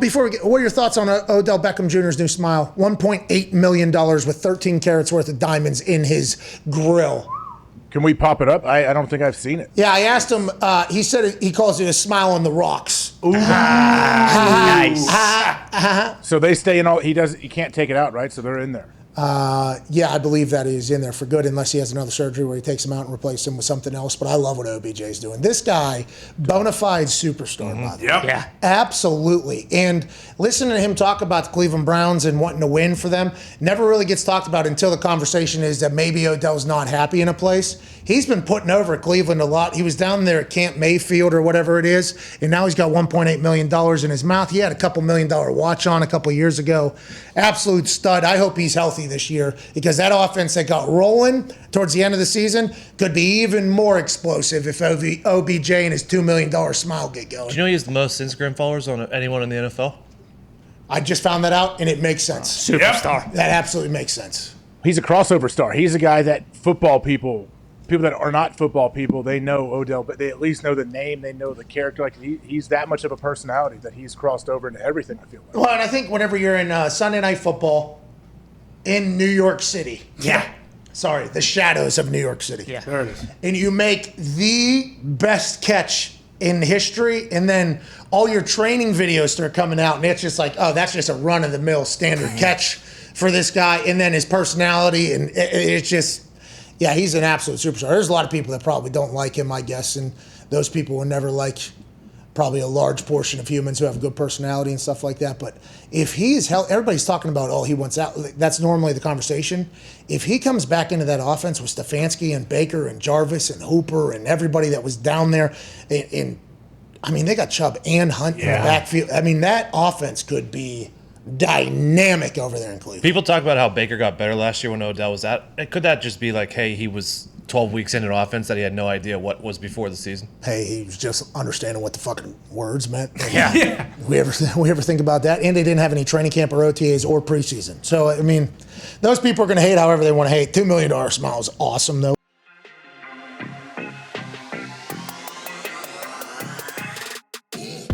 Before we get, what are your thoughts on Odell Beckham Jr.'s new smile? $1.8 million with 13 carats worth of diamonds in his grill. Can we pop it up? I don't think I've seen it. Yeah, I asked him. He said he calls it a smile on the rocks. Ooh. Nice. So they stay in all. He can't take it out, right? So they're in there. Yeah, I believe that he's in there for good unless he has another surgery where he takes him out and replaces him with something else. But I love what OBJ is doing. This guy, bona fide superstar, by the way. Yeah. Absolutely. And listening to him talk about the Cleveland Browns and wanting to win for them never really gets talked about until the conversation is that maybe Odell's not happy in a place. He's been putting over Cleveland a lot. He was down there at Camp Mayfield or whatever it is, and now he's got $1.8 million in his mouth. He had a $2 million watch on a couple years ago. Absolute stud. I hope he's healthy this year because that offense that got rolling towards the end of the season could be even more explosive if OBJ and his $2 million smile get going. Do you know he has the most Instagram followers on anyone in the NFL? I just found that out, and it makes sense. Superstar. That absolutely makes sense. He's a crossover star. He's a guy that football people that are not football people, they know Odell, but they at least know the name, they know the character. Like he's that much of a personality that he's crossed over into everything, I feel like. Well, and I think whenever you're in Sunday Night Football in New York City. Yeah. Sorry, the shadows of New York City. Yeah. There it is. And you make the best catch in history, and then all your training videos start coming out, and it's just like, oh, that's just a run-of-the-mill standard catch for this guy, and then his personality, and it's just, yeah, he's an absolute superstar. There's a lot of people that probably don't like him, I guess, and those people will never like probably a large portion of humans who have a good personality and stuff like that. But if he's everybody's talking about, oh, he wants out. That's normally the conversation. If he comes back into that offense with Stefanski and Baker and Jarvis and Hooper and everybody that was down there, and I mean, they got Chubb and Hunt in the backfield. I mean, that offense could be dynamic over there in Cleveland. People talk about how Baker got better last year when Odell was out. Could that just be like, hey, he was 12 weeks into an offense that he had no idea what was before the season? Hey, he was just understanding what the fucking words meant. Yeah. We ever think about that? And they didn't have any training camp or OTAs or preseason. So, I mean, those people are going to hate however they want to hate. $2 million smile is awesome, though.